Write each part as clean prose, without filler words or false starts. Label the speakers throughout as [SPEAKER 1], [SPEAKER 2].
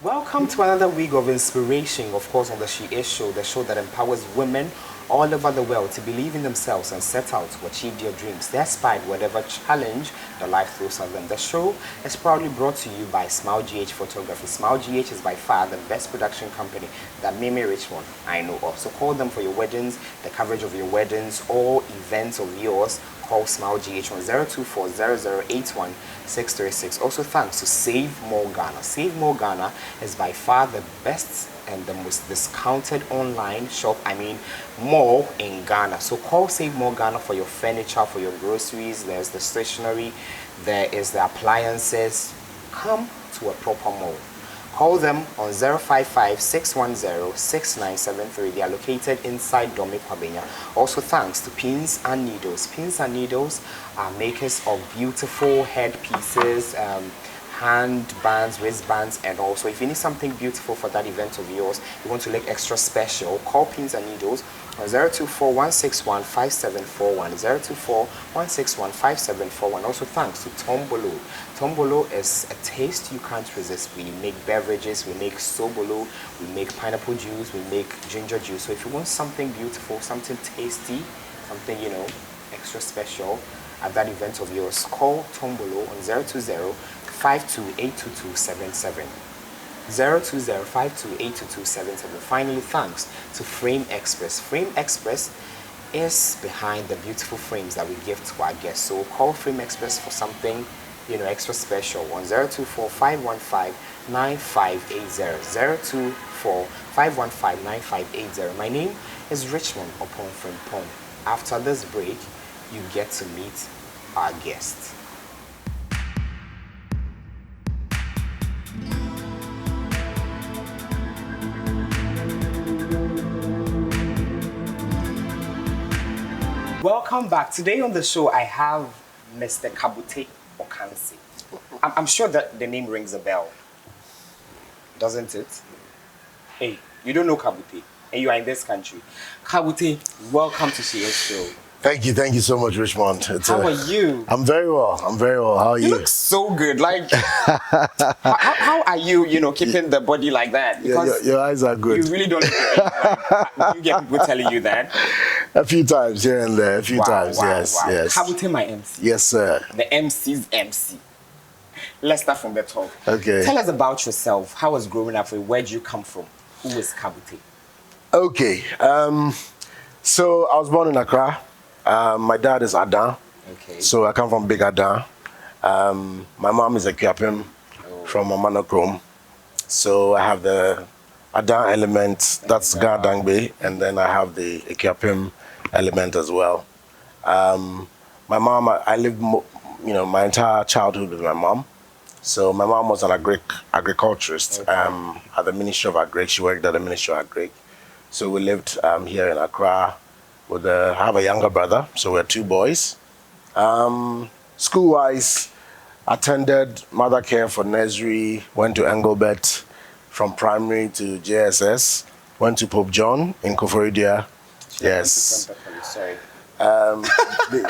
[SPEAKER 1] Welcome to another week of inspiration, of course, on the She Is Show, the show that empowers women all over the world to believe in themselves and set out to achieve their dreams, despite whatever challenge the life throws at them. The show is proudly brought to you by Smile GH Photography. Smile GH is by far the best production company that Mimi Richmond I know of. So call them for your weddings, the coverage of your weddings, or events of yours. Call Smile GH on 0240081 Also, thanks to Save More Ghana. Save More Ghana is by far the best and the most discounted online shop, mall in Ghana. So call Save More Ghana for your furniture, for your groceries. There's the stationery, there is the appliances. Come to a proper mall. Call them on 055-610-6973. They are located inside Domi Kwabenya. Also, thanks to Pins and Needles. Pins and Needles are makers of beautiful headpieces, handbands, wristbands, and also if you need something beautiful for that event of yours, you want to look extra special, call Pins and Needles on 024-161-5741, 024-161-5741. Also, thanks to Tombolo. Tombolo is a taste you can't resist. We make beverages, we make sobolo, we make pineapple juice, we make ginger juice. So if you want something beautiful, something tasty, something, extra special at that event of yours, call Tombolo on 020-5282277. 020-5282277. Finally, thanks to Frame Express. Frame Express is behind the beautiful frames that we give to our guests. So call Frame Express for something, extra special on 024-515-9580. 024-515-9580. My name is Richmond Upon Frimpong. After this break, you get to meet our guest. Welcome back. Today on the show, I have Mr. Kabutey Ocansey. I'm sure that the name rings a bell, doesn't it? Hey, you don't know Kabutey, and you are in this country. Kabutey, welcome to She Is Show.
[SPEAKER 2] Thank you so much, Richmond.
[SPEAKER 1] How are you?
[SPEAKER 2] I'm very well. How are you?
[SPEAKER 1] You look so good. Like, how are you, keeping the body like that?
[SPEAKER 2] Because your eyes are good.
[SPEAKER 1] You really don't look like, you get people telling you that?
[SPEAKER 2] A few times here and there. Yes.
[SPEAKER 1] Kabutey, my MC.
[SPEAKER 2] Yes, sir.
[SPEAKER 1] The MC's MC. Let's start from the top.
[SPEAKER 2] Okay.
[SPEAKER 1] Tell us about yourself. How was growing up? Where did you come from? Who is Kabutey?
[SPEAKER 2] Okay. So I was born in Accra. My dad is Adan.
[SPEAKER 1] Okay.
[SPEAKER 2] So I come from Big Adan. My mom is a Kiapim from Amanokrom. So I have the Adan element, that's Gardangbe, and then I have the Kiapim element as well. My mom, I lived, my entire childhood with my mom. So my mom was an agriculturist at the Ministry of Agric. She worked at the Ministry of Agric. So we lived here in Accra. I have a younger brother, so we're two boys. School-wise, attended Mother Care for nursery, went to Engelbert from primary to JSS, went to Pope John in Koforidua. Yes.
[SPEAKER 1] Sorry.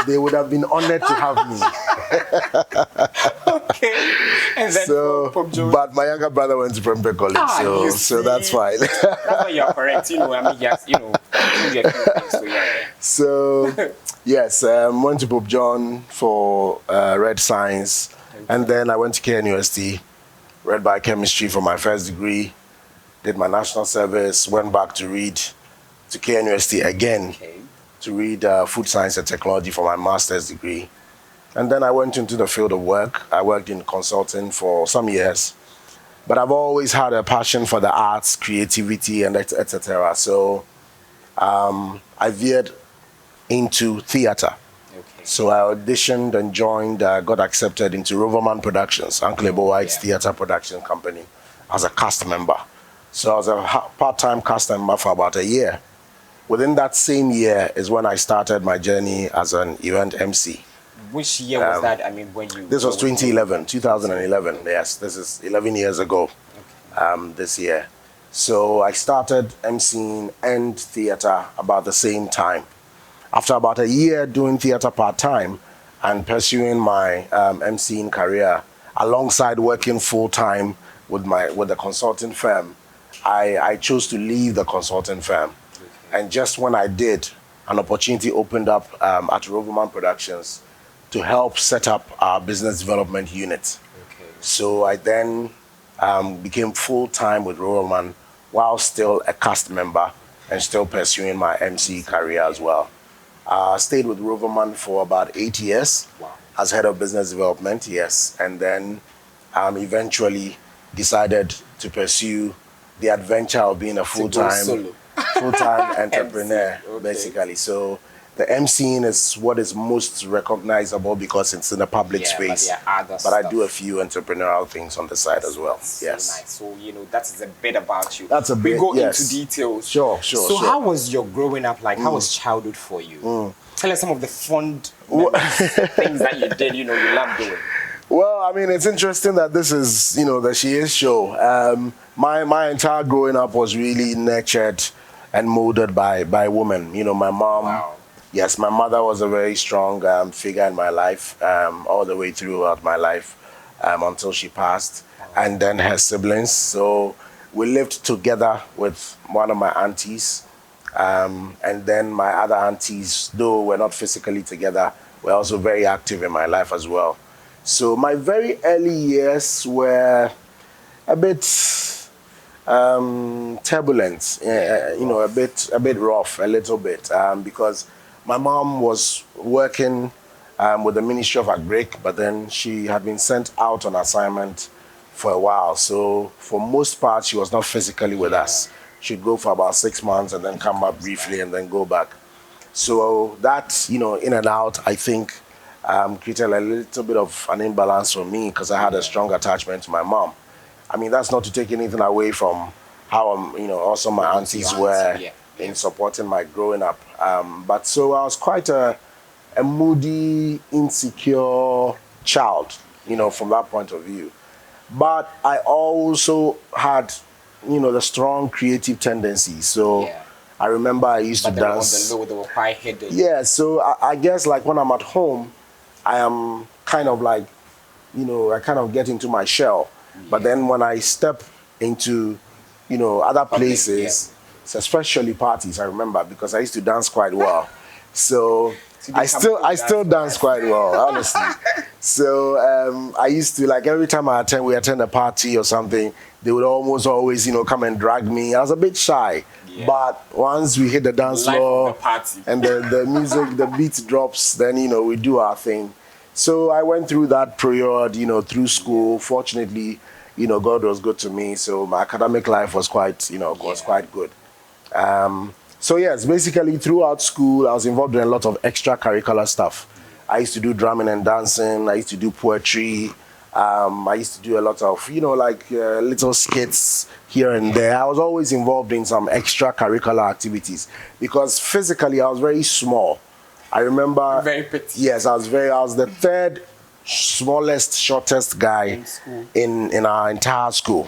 [SPEAKER 2] They would have been honored to have me.
[SPEAKER 1] Okay. And then Pope John.
[SPEAKER 2] But my younger brother went to Prempeh College, so that's fine.
[SPEAKER 1] That's why you're correct.
[SPEAKER 2] So, yes, went to Pope John for read science, and then I went to KNUST, read biochemistry for my first degree, did my national service, went back to read to KNUST again to read food science and technology for my master's degree. And then I went into the field of work. I worked in consulting for some years, but I've always had a passion for the arts, creativity, and etc. So I veered into theater.
[SPEAKER 1] Okay.
[SPEAKER 2] So I auditioned and joined, got accepted into Roverman Productions, Uncle Ebo White's theater production company, as a cast member. So I was a part-time cast member for about a year. Within that same year is when I started my journey as an event MC.
[SPEAKER 1] Which year was that? When you...
[SPEAKER 2] This was 2011. Yes, this is 11 years ago, this year. So I started MCing and theater about the same time. After about a year doing theater part-time and pursuing my MCing career alongside working full-time with the consulting firm, I chose to leave the consulting firm. Okay. And just when I did, an opportunity opened up at Roverman Productions to help set up our business development unit. Okay. So I then became full-time with Roverman while still a cast member and still pursuing my MC career as well. Stayed with Roverman for about 8 years. Wow. As head of business development, yes. And then eventually decided to pursue the adventure of being a full-time entrepreneur, okay. Basically. So the MCing is what is most recognizable because it's in a public space. But I do a few entrepreneurial things on the side as well. Yes.
[SPEAKER 1] So nice. So, you know, that is a bit about you.
[SPEAKER 2] That's a bit,
[SPEAKER 1] we go into details.
[SPEAKER 2] Sure.
[SPEAKER 1] So how was your growing up like? How was childhood for you? Tell us some of the fond things that you did, you know, you loved doing.
[SPEAKER 2] Well, I mean, it's interesting that this is, you know, the She Is show. My entire growing up was really nurtured and molded by women. You know, my mom, wow. Yes, my mother was a very strong figure in my life, all the way throughout my life until she passed, and then her siblings. So we lived together with one of my aunties, and then my other aunties, though we're not physically together, were also very active in my life as well. So my very early years were a bit turbulent, you know, a bit rough, a little bit, because my mom was working with the Ministry of Agric, but then she had been sent out on assignment for a while. So for most part, she was not physically with us. She'd go for about 6 months and then come back briefly and then go back. So that, you know, in and out, I think created a little bit of an imbalance for me because I had a strong attachment to my mom. I mean, that's not to take anything away from how, you know, also my aunties were in supporting my growing up. But so I was quite a moody, insecure child, you know, from that point of view. But I also had, you know, the strong creative tendencies. So I remember I used to dance.
[SPEAKER 1] They were quite hidden.
[SPEAKER 2] Yeah, so I guess like when I'm at home, I am kind of like, you know, I kind of get into my shell. But then when I step into, you know, other places, especially parties, I remember, because I used to dance quite well. So I still dance quite well, honestly. So I used to, like, every time we attend a party or something, they would almost always, you know, come and drag me. I was a bit shy. But once we hit the dance floor and the music, the beat drops, then, you know, we do our thing. So I went through that period, you know, through school. Fortunately, you know, God was good to me. So my academic life was quite, you know, was quite good. So yes, basically throughout school, I was involved in a lot of extracurricular stuff. I used to do drumming and dancing. I used to do poetry. I used to do a lot of, you know, like little skits here and there. I was always involved in some extracurricular activities because physically I was very small. I remember.
[SPEAKER 1] Very petite.
[SPEAKER 2] Yes, I was the third smallest, shortest guy in our entire school.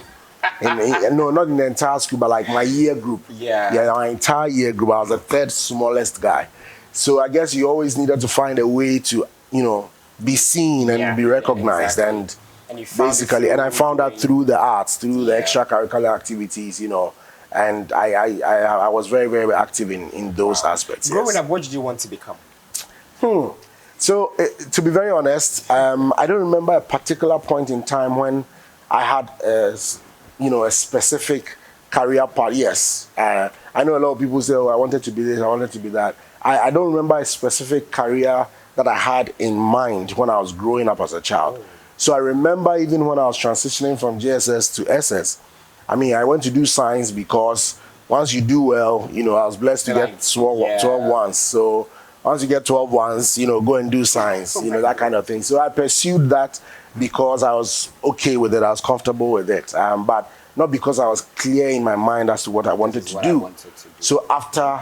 [SPEAKER 2] No, not in the entire school, but like my year group. Yeah, my entire year group, I was the third smallest guy. So I guess you always needed to find a way to, you know, be seen and be recognized. And basically, and I found that through the arts, through the extracurricular activities, you know, and I was very, very active in those aspects.
[SPEAKER 1] Growing up, what did you want to become?
[SPEAKER 2] So, to be very honest, I don't remember a particular point in time when I had, you know, a specific career path. Yes, I know a lot of people say, oh, I wanted to be this, I wanted to be that. I don't remember a specific career that I had in mind when I was growing up as a child. So I remember even when I was transitioning from JSS to SS, I mean, I went to do science because once you do well, you know, I was blessed to get 12 ones. So once you get 12 ones, you know, go and do science, you know, that kind of thing. So I pursued that because I was okay with it. I was comfortable with it. But not because I was clear in my mind as to what I wanted to do. So after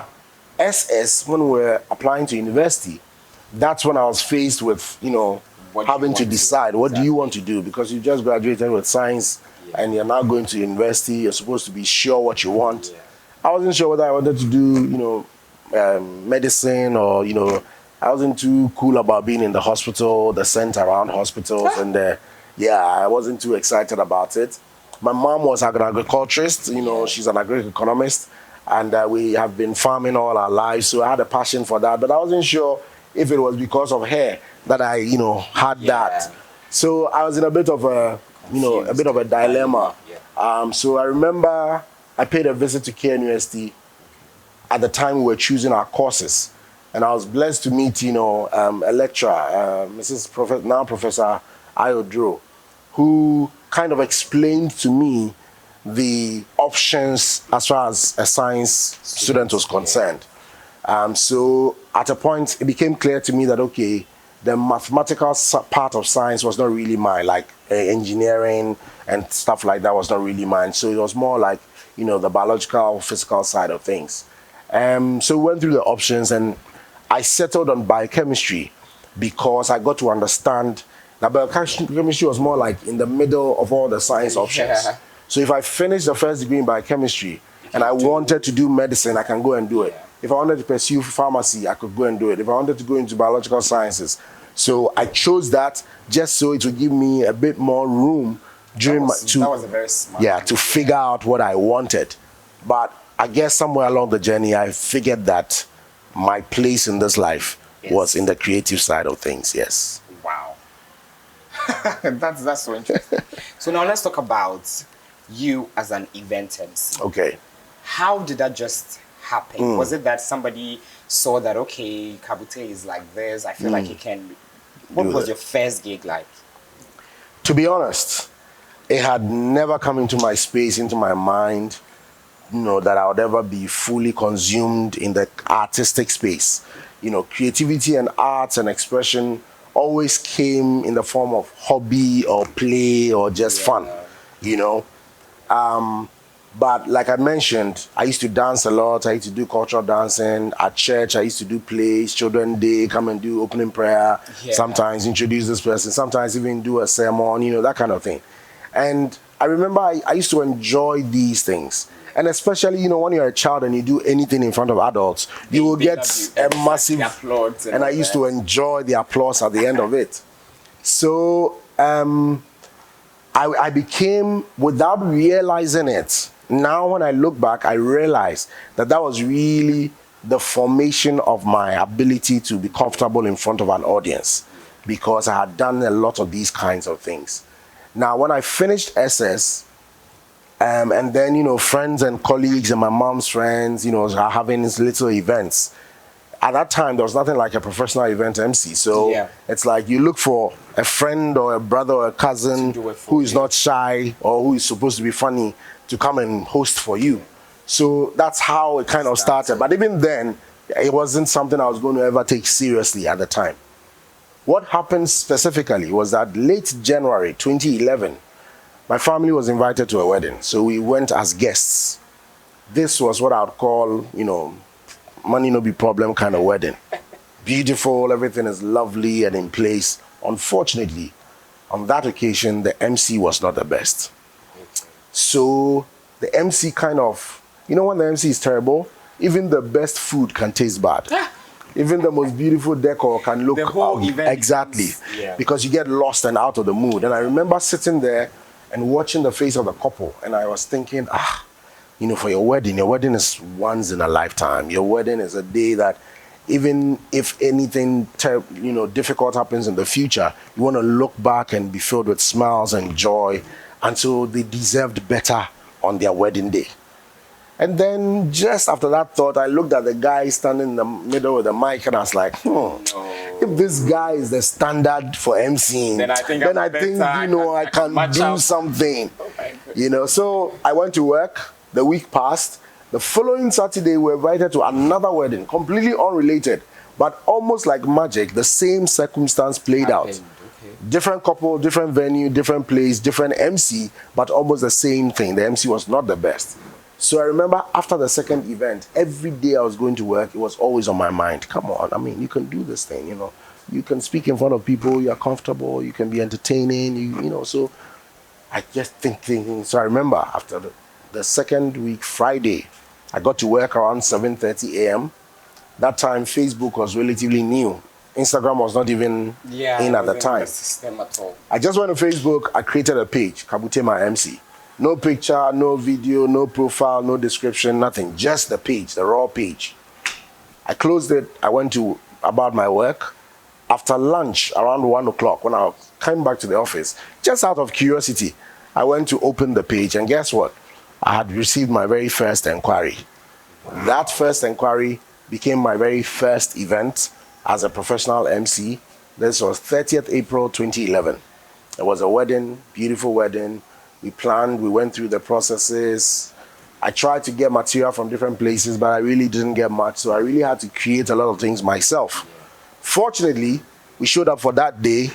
[SPEAKER 2] SS, when we were applying to university, that's when I was faced with, you know, having to decide what do you want to do, because you just graduated with science and you're now going to university. You're supposed to be sure what you want. I wasn't sure whether I wanted to do, you know, medicine, or, you know, I wasn't too cool about being in the hospital, the scent around hospitals, and I wasn't too excited about it. My mom was an agriculturist, you know, she's an agri-economist, and we have been farming all our lives, so I had a passion for that, but I wasn't sure if it was because of her that I, you know, had that. So I was in a bit of a, you know, a bit of a dilemma. So I remember I paid a visit to KNUST at the time we were choosing our courses, and I was blessed to meet, you know, a lecturer, now Professor Ayodro, who kind of explained to me the options as far as a science student was concerned. So at a point, it became clear to me that, okay, the mathematical part of science was not really mine, like engineering and stuff like that was not really mine. So it was more like, you know, the biological, physical side of things. So we went through the options, and I settled on biochemistry because I got to understand that biochemistry was more like in the middle of all the science options. So if I finished the first degree in biochemistry and I wanted to do medicine, I can go and do it. If I wanted to pursue pharmacy, I could go and do it. If I wanted to go into biological sciences. So I chose that just so it would give me a bit more room during
[SPEAKER 1] that was a very smart
[SPEAKER 2] to figure out what I wanted. But I guess somewhere along the journey, I figured that my place in this life was in the creative side of things, yes.
[SPEAKER 1] Wow. that's so interesting. So now let's talk about you as an event MC.
[SPEAKER 2] Okay.
[SPEAKER 1] How did that just happen? Was it that somebody saw that, okay, Kabutey is like this, I feel like he can... What was your first gig like?
[SPEAKER 2] To be honest, it had never come into my space, into my mind, you know, that I would ever be fully consumed in the artistic space. You know, creativity and arts and expression always came in the form of hobby or play or just fun, you know. But like I mentioned, I used to dance a lot. I used to do cultural dancing. At church, I used to do plays, Children's Day, come and do opening prayer, sometimes introduce this person, sometimes even do a sermon, you know, that kind of thing. And I remember I used to enjoy these things. And especially, you know, when you're a child and you do anything in front of adults, you will get a massive applause. And I used to enjoy the applause at the end of it. So I became, without realizing it, now when I look back, I realize that that was really the formation of my ability to be comfortable in front of an audience, because I had done a lot of these kinds of things. Now, when I finished SS, and then, you know, friends and colleagues and my mom's friends, you know, are having these little events. At that time, there was nothing like a professional event MC. So it's like you look for a friend or a brother or a cousin who is not shy or who is supposed to be funny to come and host for you. So that's how it kind of started. But even then, it wasn't something I was going to ever take seriously at the time. What happened specifically was that late January 2011, my family was invited to a wedding. So we went as guests. This was what I would call, you know, money no be problem kind of wedding. Beautiful, everything is lovely and in place. Unfortunately, on that occasion, the MC was not the best. So the MC kind of, you know, when the MC is terrible, even the best food can taste bad. Even the most beautiful decor can look...
[SPEAKER 1] The whole event.
[SPEAKER 2] Exactly. Because you get lost and out of the mood. And I remember sitting there and watching the face of the couple. And I was thinking, you know, for your wedding is once in a lifetime. Your wedding is a day that even if anything, you know, difficult happens in the future, you want to look back and be filled with smiles and joy. And so they deserved better on their wedding day. And then just after that thought, I looked at the guy standing in the middle with the mic and I was like, if this guy is the standard for MCing, then I think you know, I can do something. You know, so I went to work. The week passed. The following Saturday, we were invited to another wedding, completely unrelated, but almost like magic, the same circumstance played out. Different couple, different venue, different place, different MC, but almost the same thing. The MC was not the best. So I remember after the second event, every day I was going to work, it was always on my mind. Come on, I mean, you can do this thing, you know. You can speak in front of people, you're comfortable, you can be entertaining, you know. So I just thinking. So I remember after the second week, Friday, I got to work around 7:30 a.m. That time, Facebook was relatively new. Instagram was not even in at the time.
[SPEAKER 1] System at all.
[SPEAKER 2] I just went to Facebook, I created a page, Kabutey my MC. No picture, no video, no profile, no description, nothing. Just the page, the raw page. I closed it. I went to about my work. After lunch, around 1 o'clock, when I came back to the office, just out of curiosity, I went to open the page, and guess what? I had received my very first inquiry. That first inquiry became my very first event as a professional MC. This was 30th April 2011. It was a wedding, beautiful wedding. We planned, we went through the processes. I tried to get material from different places, but I really didn't get much, so I really had to create a lot of things myself. Fortunately, we showed up for that day,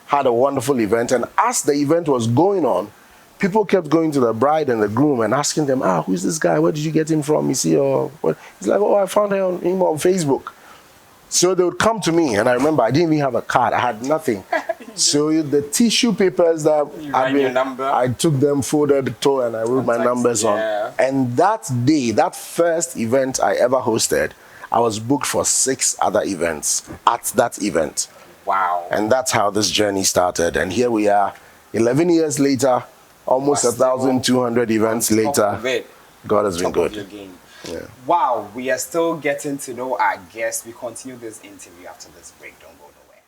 [SPEAKER 2] had a wonderful event, and as the event was going on, people kept going to the bride and the groom and asking them, who's this guy? Where did you get him from? Is he or what? He's like, I found him on Facebook. So they would come to me, and I remember I didn't even have a card. I had nothing. So the tissue papers that I took them, folded, and I wrote my numbers on. And that day, that first event I ever hosted, I was booked for 6 other events at that event.
[SPEAKER 1] Wow.
[SPEAKER 2] And that's how this journey started. And here we are, 11 years later, almost 1,200 events later. God has been good.
[SPEAKER 1] Yeah. Wow, we are still getting to know our guests. We continue this interview after this break. Don't go nowhere.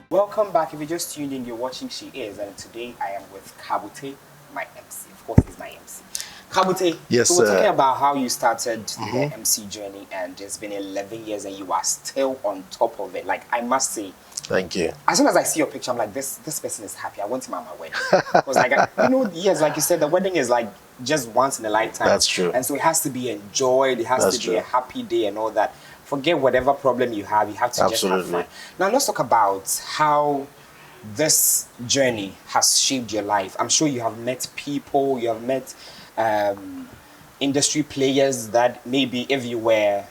[SPEAKER 1] Welcome back. If you just tuned in, you're watching She Is, and today I am with Kabutey, my MC. Of course, he's my MC. Kabutey,
[SPEAKER 2] yes,
[SPEAKER 1] so we're talking about how you started the MC journey, and it's been 11 years and you are still on top of it. Like, I must say,
[SPEAKER 2] thank you.
[SPEAKER 1] As soon as I see your picture, I'm like, this person is happy. I want him at my wedding. Because, like, yes, like you said, the wedding is like just once in a lifetime.
[SPEAKER 2] That's true.
[SPEAKER 1] And so it has to be enjoyed. It has to be a happy day and all that. Forget whatever problem you have. You have to just have fun. Now, let's talk about how this journey has shaped your life. I'm sure you have met people, you have met industry players that maybe if you were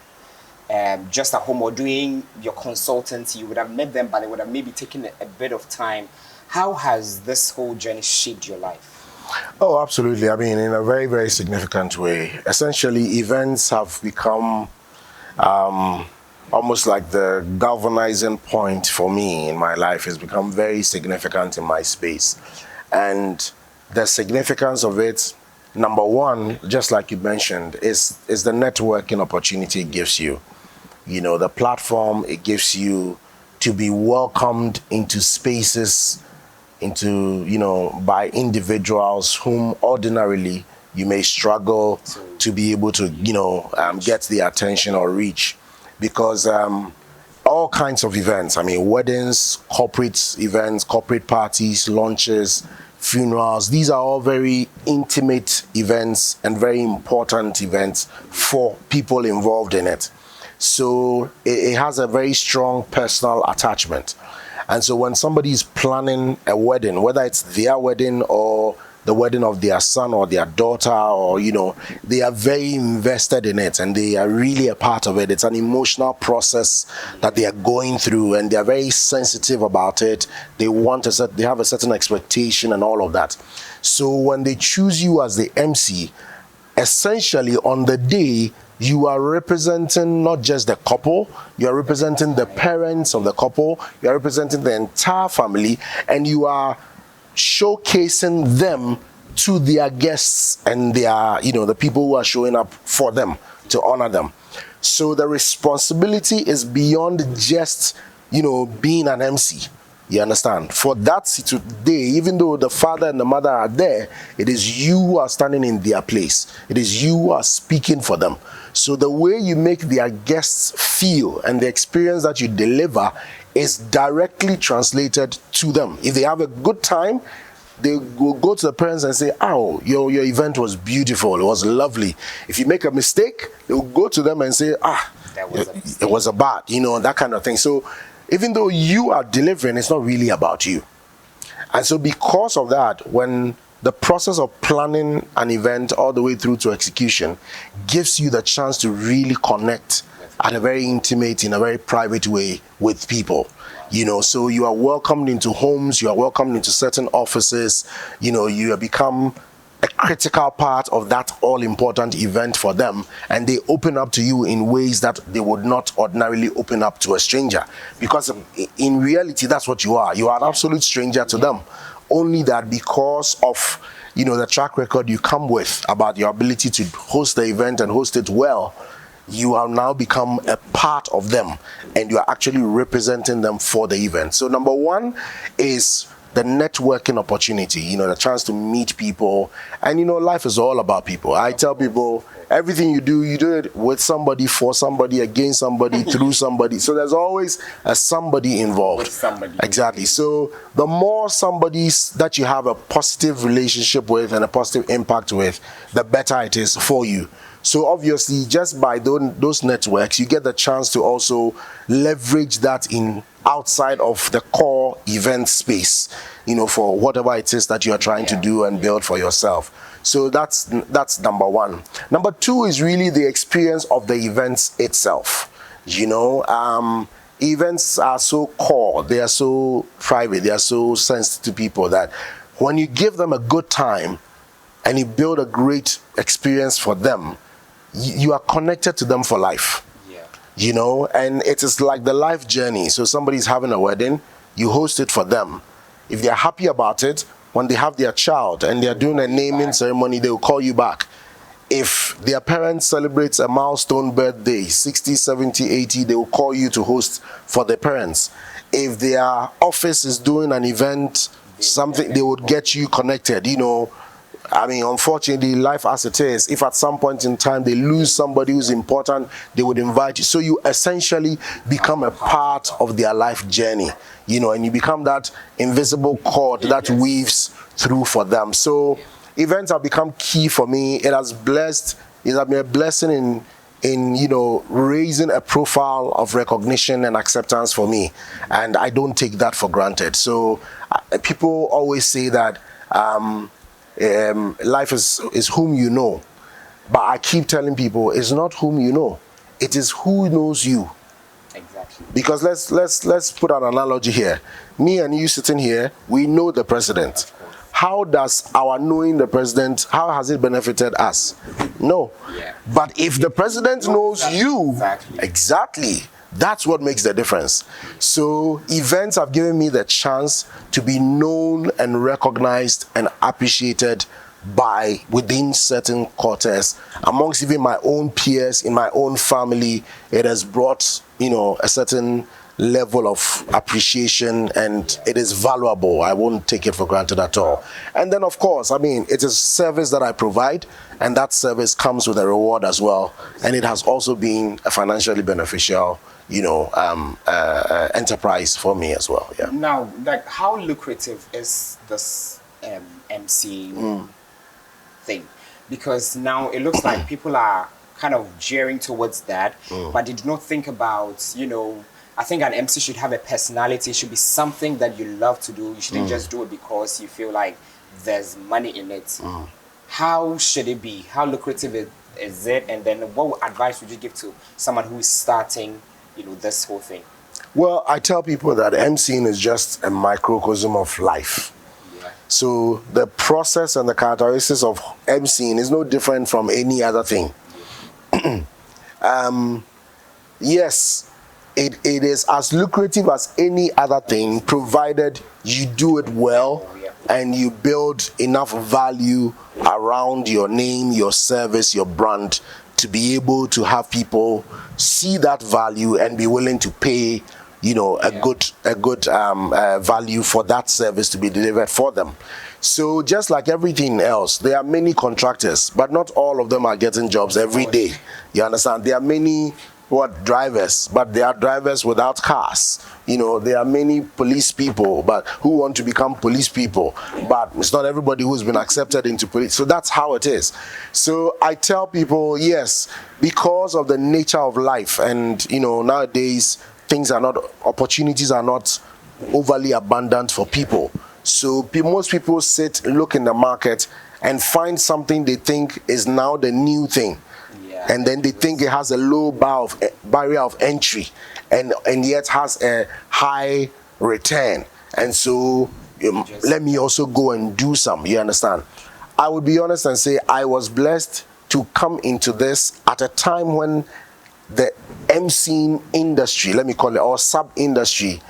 [SPEAKER 1] just at home or doing your consultancy, you would have met them, but it would have maybe taken a bit of time. How has this whole journey shaped your life?
[SPEAKER 2] Oh, absolutely. I mean, in a very, very significant way. Essentially, events have become almost like the galvanizing point for me in my life. Has become very significant in my space. And the significance of it, number one, just like you mentioned, is the networking opportunity it gives you. You know, the platform it gives you to be welcomed into spaces, by individuals whom ordinarily you may struggle to be able to, get the attention or reach. Because all kinds of events, I mean, weddings, corporate events, corporate parties, launches, funerals, these are all very intimate events and very important events for people involved in it. So it has a very strong personal attachment. And so when somebody is planning a wedding, whether it's their wedding or the wedding of their son or their daughter, or they are very invested in it and they are really a part of it. It's an emotional process that they are going through, and they are very sensitive about it. They have a certain expectation and all of that. So when they choose you as the MC, essentially on the day you are representing not just the couple, you are representing the parents of the couple, you are representing the entire family, and you are showcasing them to their guests and their, the people who are showing up for them to honor them. So the responsibility is beyond just, being an MC. You understand? For that day, even though the father and the mother are there, it is you who are standing in their place. It is you who are speaking for them. So the way you make their guests feel and the experience that you deliver is directly translated to them. If they have a good time, they will go to the parents and say, "Oh, your event was beautiful. It was lovely." If you make a mistake, they will go to them and say, "It was a bad," that kind of thing. So even though you are delivering, it's not really about you. And so because of that, when the process of planning an event all the way through to execution gives you the chance to really connect at a very intimate, in a very private way with people. So you are welcomed into homes, you are welcomed into certain offices, you have become a critical part of that all-important event for them, and they open up to you in ways that they would not ordinarily open up to a stranger, because in reality that's what you are. You are an absolute stranger to them, only that because of the track record you come with about your ability to host the event and host it well, you have now become a part of them, and you are actually representing them for the event. So number one is the networking opportunity, the chance to meet people. And life is all about people. I tell people, everything you do it with somebody, for somebody, against somebody, through somebody. So there's always a somebody involved.
[SPEAKER 1] With somebody.
[SPEAKER 2] Exactly. So the more somebody's that you have a positive relationship with and a positive impact with, the better it is for you. So obviously, just by those networks, you get the chance to also leverage that in outside of the core event space, for whatever it is that you are trying to do and build for yourself. So that's number one. Number two is really the experience of the events itself. Events are so core, they are so private, they are so sensitive to people that when you give them a good time and you build a great experience for them, you are connected to them for life. And it is like the life journey. So somebody's having a wedding, you host it for them. If they're happy about it, when they have their child and they're doing a naming ceremony, they will call you back. If their parents celebrates a milestone birthday, 60, 70, 80, they will call you to host for their parents. If their office is doing an event, something, they would get you connected, unfortunately, life as it is, if at some point in time they lose somebody who's important, they would invite you. So you essentially become a part of their life journey, and you become that invisible cord that weaves through for them. So events have become key for me. It has been a blessing in raising a profile of recognition and acceptance for me. And I don't take that for granted. So people always say that life is whom you know, but I keep telling people it's not whom you know, it is who knows you.
[SPEAKER 1] Exactly.
[SPEAKER 2] Because let's put an analogy here. Me and you sitting here, we know the president. How does our knowing the president, how has it benefited us? No.
[SPEAKER 1] Yeah.
[SPEAKER 2] But if the president knows you,
[SPEAKER 1] exactly,
[SPEAKER 2] that's what makes the difference. So events have given me the chance to be known and recognized and appreciated by within certain quarters, amongst even my own peers in my own family. It has brought a certain level of appreciation, and it is valuable. I won't take it for granted at all. And then of course, it is service that I provide, and that service comes with a reward as well, and it has also been a financially beneficial enterprise for me as well. Yeah.
[SPEAKER 1] Now, how lucrative is this MC thing? Because now it looks like people are kind of gearing towards that, but they do not think about, I think an MC should have a personality. It should be something that you love to do. You shouldn't just do it because you feel like there's money in it. How should it be? How lucrative is it? And then what advice would you give to someone who is starting, this whole thing?
[SPEAKER 2] Well, I tell people that MCing is just a microcosm of life.
[SPEAKER 1] Yeah.
[SPEAKER 2] So the process and the characteristics of MCing is no different from any other thing. Yes, it is as lucrative as any other thing, provided you do it well and you build enough value around your name, your service, your brand, to be able to have people see that value and be willing to pay a good value for that service to be delivered for them. So just like everything else, there are many contractors, but not all of them are getting jobs every day. You understand? There are many drivers, but they are drivers without cars. There are many police people, but who want to become police people, but it's not everybody who's been accepted into police. So that's how it is. So I tell people, yes, because of the nature of life, and nowadays opportunities are not overly abundant for people. So most people look in the market and find something they think is now the new thing. And then they think it has a low barrier of entry and yet has a high return. And so let me also go and do some, you understand? I would be honest and say I was blessed to come into this at a time when the emceeing industry, let me call it, or sub-industry,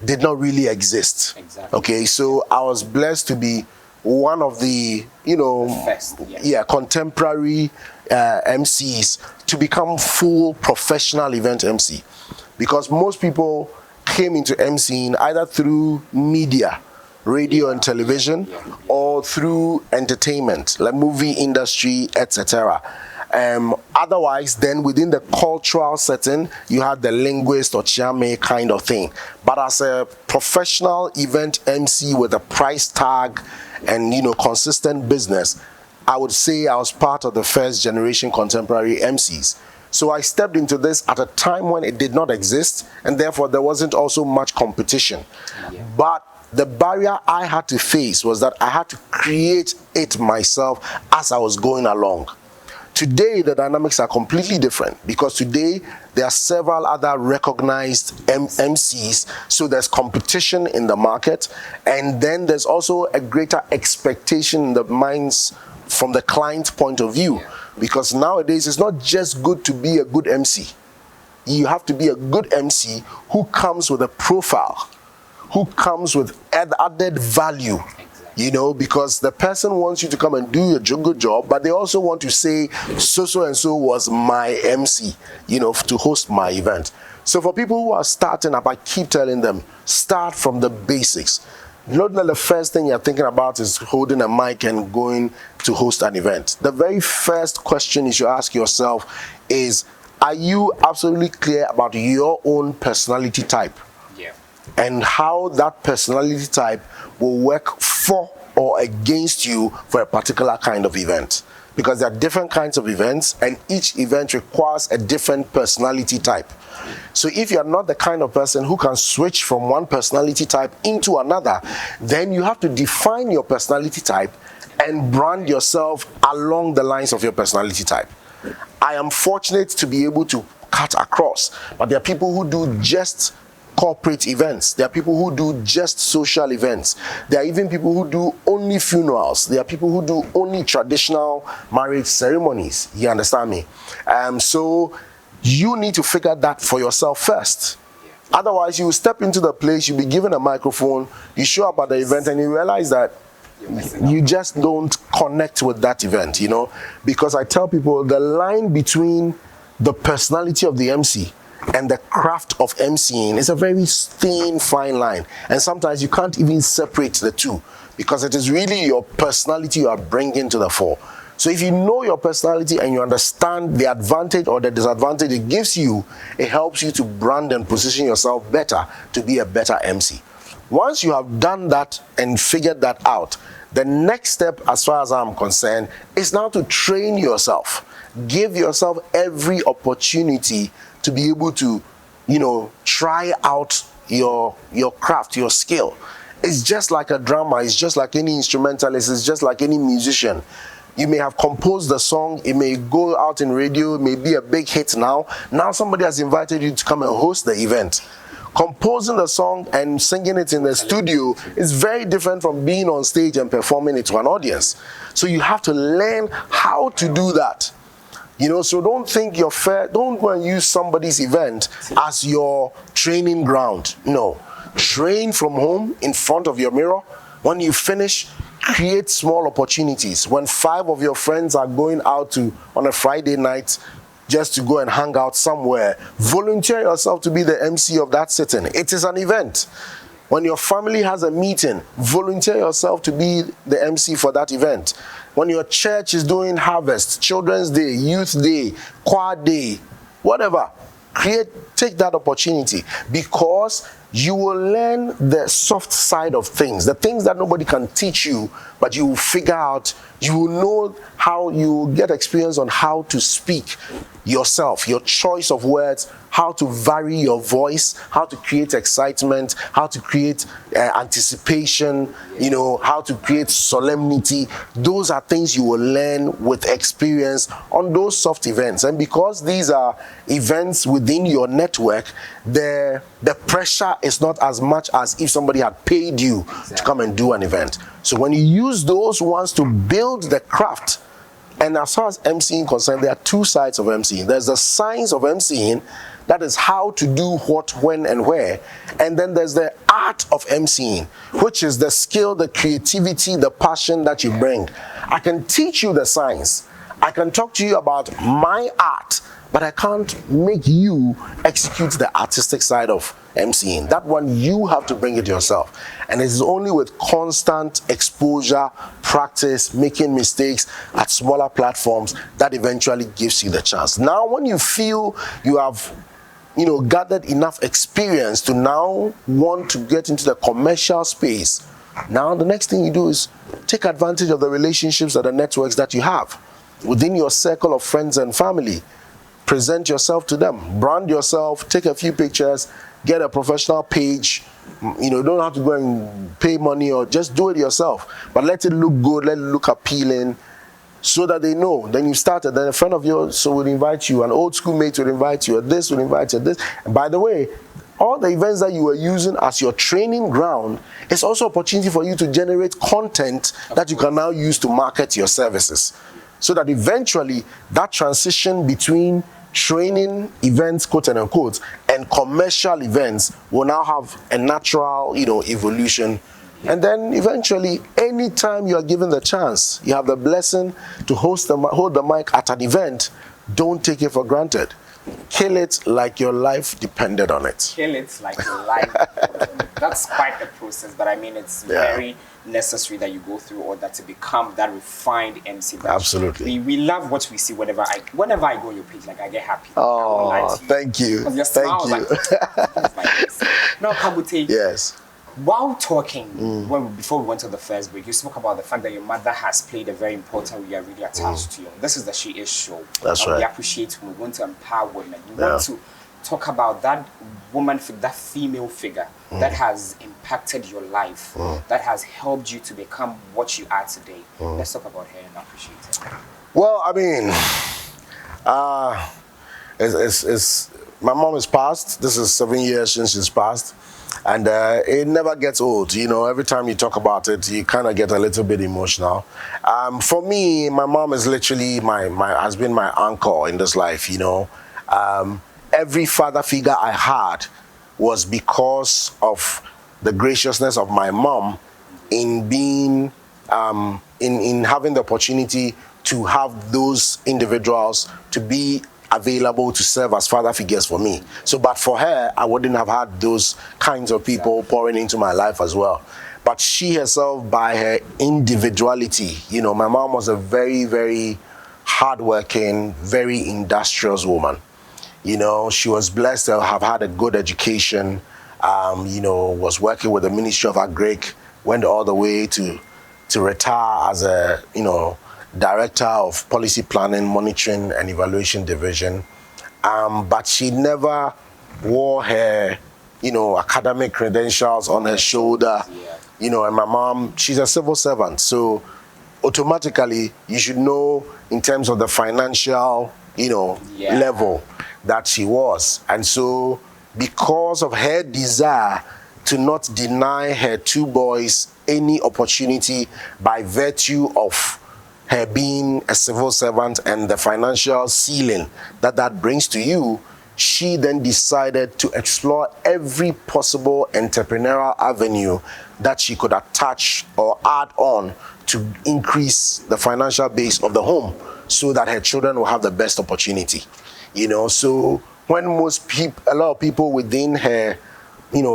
[SPEAKER 2] did not really exist.
[SPEAKER 1] Exactly.
[SPEAKER 2] Okay, so I was blessed to be one of the, contemporary MCs to become full professional event MC. Because most people came into MCing either through media, radio and television, or through entertainment, like movie industry, etc. Otherwise, then within the cultural setting, you had the linguist or chiame kind of thing. But as a professional event MC with a price tag and consistent business, I would say I was part of the first generation contemporary MCs. So I stepped into this at a time when it did not exist, and therefore there wasn't also much competition. But the barrier I had to face was that I had to create it myself as I was going along. Today, the dynamics are completely different because today there are several other recognized MCs, so there's competition in the market, and then there's also a greater expectation in the minds from the client point of view, because nowadays it's not just good to be a good MC. You have to be a good MC who comes with a profile, who comes with added value. Because the person wants you to come and do a good job, but they also want to say, so and so was my MC, to host my event. So for people who are starting up, I keep telling them, start from the basics. Not that the first thing you're thinking about is holding a mic and going to host an event. The very first question you should ask yourself is, are you absolutely clear about your own personality type? And how that personality type will work for or against you for a particular kind of event. Because there are different kinds of events, and each event requires a different personality type. So if you're not the kind of person who can switch from one personality type into another, then you have to define your personality type and brand yourself along the lines of your personality type. I am fortunate to be able to cut across, but there are people who do just corporate events. There are people who do just social events. There are even people who do only funerals. There are people who do only traditional marriage ceremonies. You understand me? So you need to figure that for yourself first. Otherwise, you will step into the place, you'll be given a microphone, you show up at the event, and you realize that you just don't connect with that event, Because I tell people the line between the personality of the MC and the craft of MCing is a very thin, fine line. And sometimes you can't even separate the two because it is really your personality you are bringing to the fore. So if you know your personality and you understand the advantage or the disadvantage it gives you, it helps you to brand and position yourself better to be a better MC. Once you have done that and figured that out, the next step, as far as I'm concerned, is now to train yourself. Give yourself every opportunity to be able to, try out your craft, your skill. It's just like a drummer, it's just like any instrumentalist, it's just like any musician. You may have composed the song, it may go out in radio, it may be a big hit now. Now somebody has invited you to come and host the event. Composing the song and singing it in the studio is very different from being on stage and performing it to an audience. So you have to learn how to do that. So don't think you're fair. Don't go and use somebody's event as your training ground. No. Train from home in front of your mirror. When you finish, create small opportunities. When 5 of your friends are going out on a Friday night just to go and hang out somewhere, volunteer yourself to be the MC of that sitting. It is an event. When your family has a meeting, volunteer yourself to be the MC for that event. When your church is doing harvest, children's day, youth day, choir day, whatever, take that opportunity, because you will learn the soft side of things, the things that nobody can teach you, but you will figure out, you will know how, you will get experience on how to speak yourself, your choice of words, how to vary your voice, how to create excitement, how to create anticipation, how to create solemnity. Those are things you will learn with experience on those soft events. And because these are events within your network, the pressure is not as much as if somebody had paid you to come and do an event. So when you use those ones to build the craft, and as far as emceeing concerned, there are two sides of emceeing. There's the science of emceeing, that is how to do what, when, and where. And then there's the art of emceeing, which is the skill, the creativity, the passion that you bring. I can teach you the science. I can talk to you about my art, but I can't make you execute the artistic side of emceeing. That one, you have to bring it yourself. And it's only with constant exposure, practice, making mistakes at smaller platforms that eventually gives you the chance. Now, when you feel you have gathered enough experience to now want to get into the commercial space, now the next thing you do is take advantage of the relationships and the networks that you have within your circle of friends and family. Present yourself to them, brand yourself, take a few pictures, get a professional page. You don't have to go and pay money, or just do it yourself, but let it look good, let it look appealing, so that they know. Then you started, then a friend of yours will invite you, an old schoolmate will invite you, or this will invite you, this. And by the way, all the events that you were using as your training ground is also opportunity for you to generate content that you can now use to market your services. So that eventually that transition between training events, quote and unquote, and commercial events will now have a natural, evolution. And then eventually, anytime you are given the chance, you have the blessing to hold the mic at an event, don't take it for granted. Kill it like your life depended on it.
[SPEAKER 1] Kill it like your life depended on it. That's quite a process, but I mean, it's very necessary that you go through all that to become that refined MC.
[SPEAKER 2] Absolutely.
[SPEAKER 1] We love what we see whenever I go on your page, like I get happy.
[SPEAKER 2] Oh, thank you. Thank you.
[SPEAKER 1] Now, Kabutey.
[SPEAKER 2] Yes.
[SPEAKER 1] While talking, before we went to the first break, you spoke about the fact that your mother has played a very important role. You are really attached to you. This is the She Is show.
[SPEAKER 2] That's right.
[SPEAKER 1] We appreciate women. We want to empower women. We want to talk about that woman, that female figure that has impacted your life, that has helped you to become what you are today. Let's talk about her and appreciate her.
[SPEAKER 2] Well, I mean, my mom is passed. This is 7 years since she's passed. And it never gets old. Every time you talk about it, you kind of get a little bit emotional. For me, my mom is literally has been my anchor in this life. Every father figure I had was because of the graciousness of my mom in being, in having the opportunity to have those individuals to be available to serve as father figures for me. So, but for her, I wouldn't have had those kinds of people pouring into my life as well. But she herself, by her individuality, my mom was a very, very hardworking, very industrious woman. She was blessed to have had a good education, was working with the Ministry of Agric, went all the way to retire as a, Director of Policy Planning, Monitoring and Evaluation Division. But she never wore her, academic credentials on her shoulder. And my mom, she's a civil servant. So automatically, you should know in terms of the financial, level that she was. And so because of her desire to not deny her two boys any opportunity by virtue of her being a civil servant and the financial ceiling that brings to you, she then decided to explore every possible entrepreneurial avenue that she could attach or add on to increase the financial base of the home so that her children will have the best opportunity. So when a lot of people within her,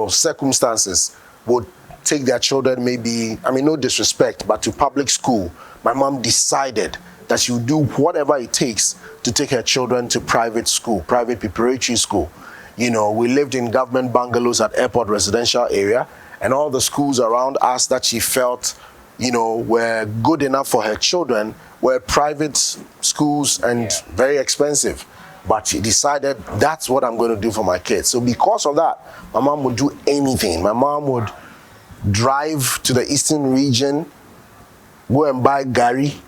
[SPEAKER 2] circumstances would take their children maybe, no disrespect, but to public school, my mom decided that she would do whatever it takes to take her children to private school, private preparatory school. We lived in government bungalows at Airport Residential Area, and all the schools around us that she felt, were good enough for her children were private schools and very expensive. But she decided that's what I'm going to do for my kids. So because of that, my mom would do anything. My mom would drive to the eastern region, go and buy gari,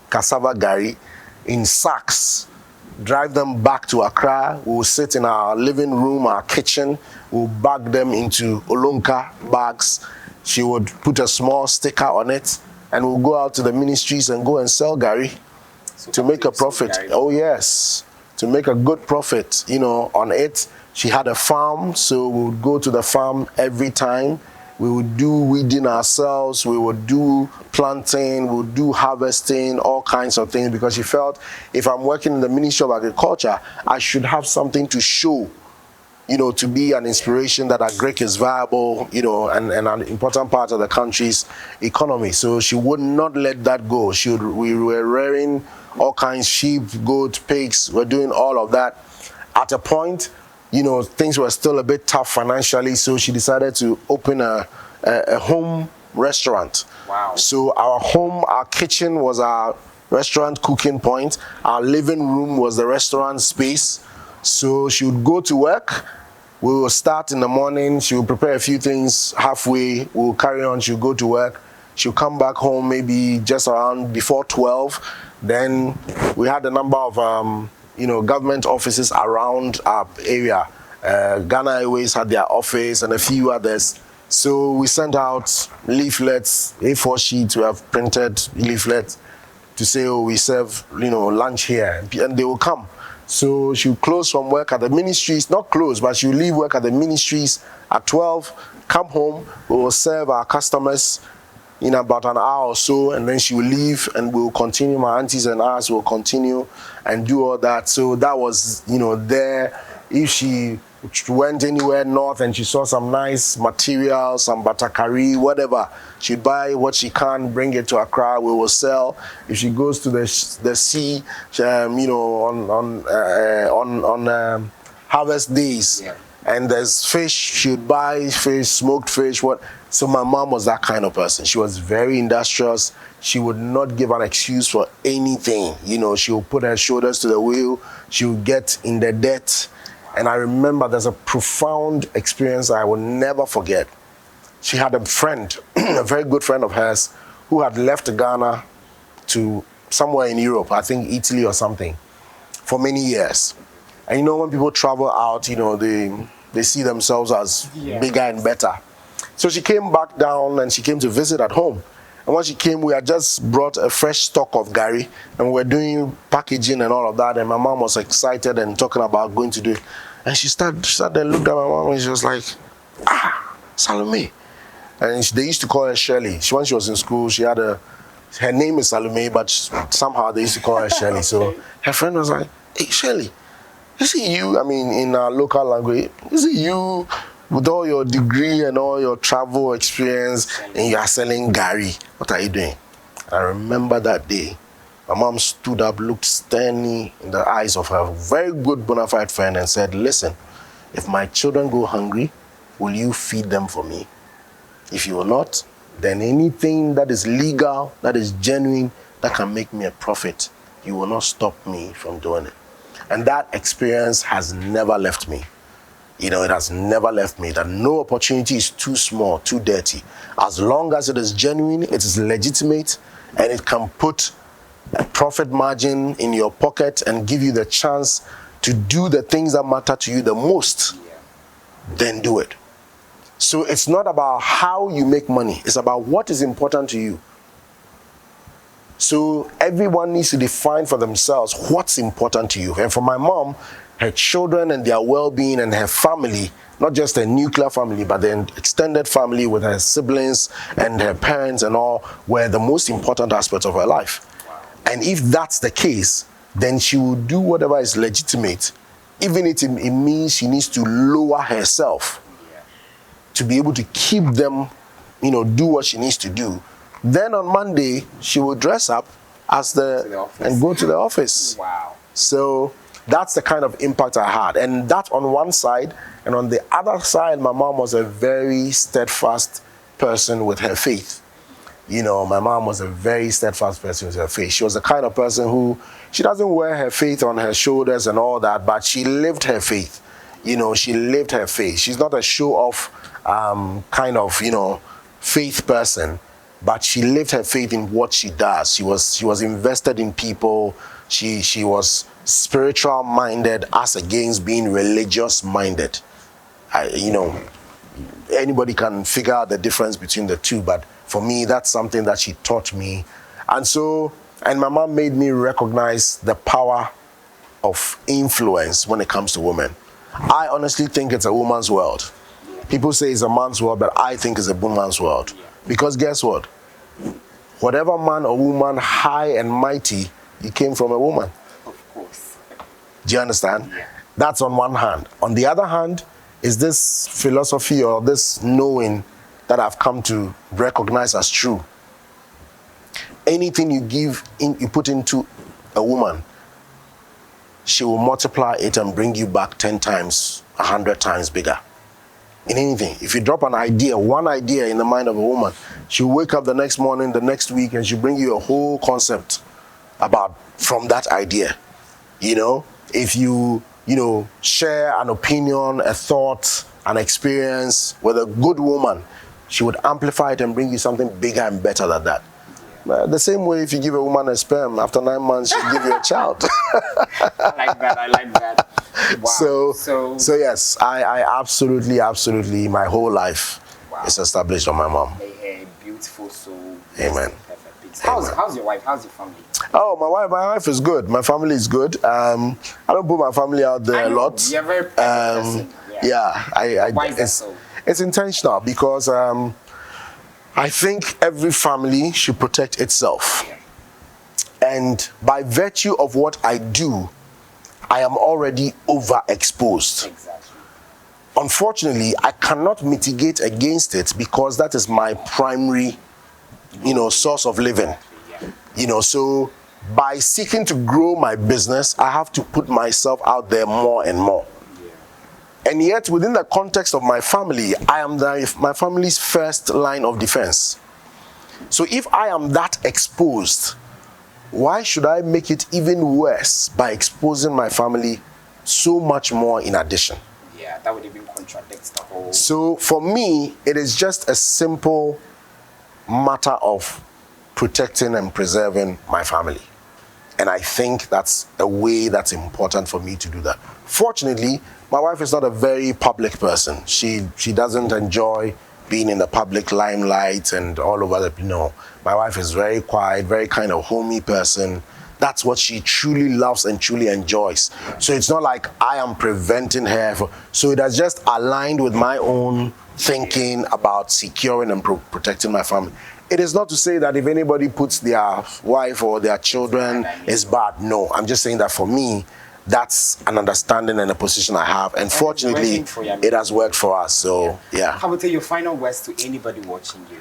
[SPEAKER 2] cassava gari in sacks, drive them back to Accra. We will sit in our living room, our kitchen, we'll bag them into Olonka bags. She would put a small sticker on it, and we'll go out to the ministries and go and sell gari to make a profit. Oh yes, to make a good profit, on it. She had a farm, so we would go to the farm every time. We would do weeding ourselves, we would do planting, we would do harvesting, all kinds of things, because she felt if I'm working in the Ministry of Agriculture, I should have something to show, to be an inspiration that Agric is viable, and an important part of the country's economy. So she would not let that go. We were rearing all kinds, sheep, goat, pigs, we're doing all of that. At a point, things were still a bit tough financially, so she decided to open a home restaurant.
[SPEAKER 1] Wow.
[SPEAKER 2] So our kitchen was our restaurant cooking point. Our living room was the restaurant space. So she would go to work. We will start in the morning. She will prepare a few things halfway. We will carry on. She'll go to work. She'll come back home maybe just around before 12. Then we had a number of government offices around our area. Ghana Airways had their office and a few others. So we sent out leaflets, A4 sheets. We have printed leaflets to say, oh, we serve, lunch here, and they will come. So she'll close from work at the ministries, not close, but she'll leave work at the ministries at 12, come home, we will serve our customers in about an hour or so, and then she will leave and we'll continue. My aunties and us will continue and do all that. So that was, there. If she went anywhere north and she saw some nice material, some batakari, whatever, she'd buy what she can, bring it to Accra, we will sell. If she goes to the sea, on harvest days, and there's fish, she'd buy fish, smoked fish, what. So my mom was that kind of person. She was very industrious. She would not give an excuse for anything. She would put her shoulders to the wheel. She would get in the debt. And I remember there's a profound experience I will never forget. She had a friend, a very good friend of hers, who had left Ghana to somewhere in Europe, I think Italy or something, for many years. And when people travel out, they see themselves as bigger and better. So she came back down and she came to visit at home. And when she came, we had just brought a fresh stock of gari and we were doing packaging and all of that. And my mom was excited and talking about going to do it. And she started and looked at my mom and she was like, Salome. And they used to call her Shirley. When she was in school, she had her name is Salome, but somehow they used to call her Shirley. So her friend was like, hey, Shirley, is it you? In our local language, is it you with all your degree and all your travel experience and you are selling gari? What are you doing? I remember that day. My mom stood up, looked sternly in the eyes of her very good bona fide friend and said, listen, if my children go hungry, will you feed them for me? If you will not, then anything that is legal, that is genuine, that can make me a profit, you will not stop me from doing it. And that experience has never left me. It has never left me, that no opportunity is too small, too dirty. As long as it is genuine, it is legitimate, and it can put a profit margin in your pocket and give you the chance to do the things that matter to you the most, then do it. So it's not about how you make money, it's about what is important to you. So everyone needs to define for themselves what's important to you. And for my mom, her children and their well-being and her family, not just a nuclear family, but the extended family with her siblings and her parents and all, were the most important aspects of her life. And if that's the case, then she will do whatever is legitimate, even if it means she needs to lower herself to be able to keep them, do what she needs to do. Then on Monday, she will dress up and go to the office.
[SPEAKER 1] Wow.
[SPEAKER 2] So that's the kind of impact I had. And that on one side, and on the other side, my mom was a very steadfast person with her faith. You know, my mom was a very steadfast person with her faith. She was the kind of person who, she doesn't wear her faith on her shoulders and all that, but she lived her faith. You know, she lived her faith. She's not a show-off kind of, you know, faith person, but she lived her faith in what she does. She was invested in people. She was spiritual minded as against being religious minded. You know, anybody can figure out the difference between the two, but for me, that's something that she taught me. And my mom made me recognize the power of influence when it comes to women. I honestly think it's a woman's world. People say it's a man's world, but I think it's a woman's world. Because guess what? Whatever man or woman high and mighty, he came from a woman.
[SPEAKER 1] Of course.
[SPEAKER 2] Do you understand?
[SPEAKER 1] Yeah.
[SPEAKER 2] That's on one hand. On the other hand, is this philosophy or this knowing that I've come to recognize as true. Anything you put into a woman, she will multiply it and bring you back 10 times, 100 times bigger. In anything. If you drop an idea, one idea in the mind of a woman, she'll wake up the next morning, the next week, and she'll bring you a whole concept from that idea. You know, if you share an opinion, a thought, an experience with a good woman, she would amplify it and bring you something bigger and better than that. The same way if you give a woman a sperm, after 9 months, she'll give you a child.
[SPEAKER 1] I like that. Wow.
[SPEAKER 2] So yes, I absolutely, my whole life is established on my mom.
[SPEAKER 1] A beautiful soul.
[SPEAKER 2] Amen.
[SPEAKER 1] How's your wife? How's your family?
[SPEAKER 2] Oh, my wife is good. My family is good. I don't put my family out there a lot.
[SPEAKER 1] You're a very private person.
[SPEAKER 2] Yeah,
[SPEAKER 1] Why is that so?
[SPEAKER 2] It's intentional because I think every family should protect itself.
[SPEAKER 1] Yeah.
[SPEAKER 2] And by virtue of what I do, I am already overexposed.
[SPEAKER 1] Exactly.
[SPEAKER 2] Unfortunately, I cannot mitigate against it because that is my primary, source of living.
[SPEAKER 1] Yeah.
[SPEAKER 2] So by seeking to grow my business, I have to put myself out there more and more. And yet, within the context of my family, I am my family's first line of defense. So if I am that exposed, why should I make it even worse by exposing my family so much more in addition?
[SPEAKER 1] Yeah, that would even contradict the whole...
[SPEAKER 2] So for me, it is just a simple matter of protecting and preserving my family. And I think that's a way that's important for me to do that. Fortunately, my wife is not a very public person. She doesn't enjoy being in the public limelight and all over my wife is very quiet, very kind of homey person. That's what she truly loves and truly enjoys. So it's not like I am preventing her. So it has just aligned with my own thinking about securing and protecting my family. It is not to say that if anybody puts their wife or their children, it's bad. No, I'm just saying that for me, that's an understanding and a position I have. And fortunately, it has worked for us. So, yeah.
[SPEAKER 1] How about your final words to anybody watching you?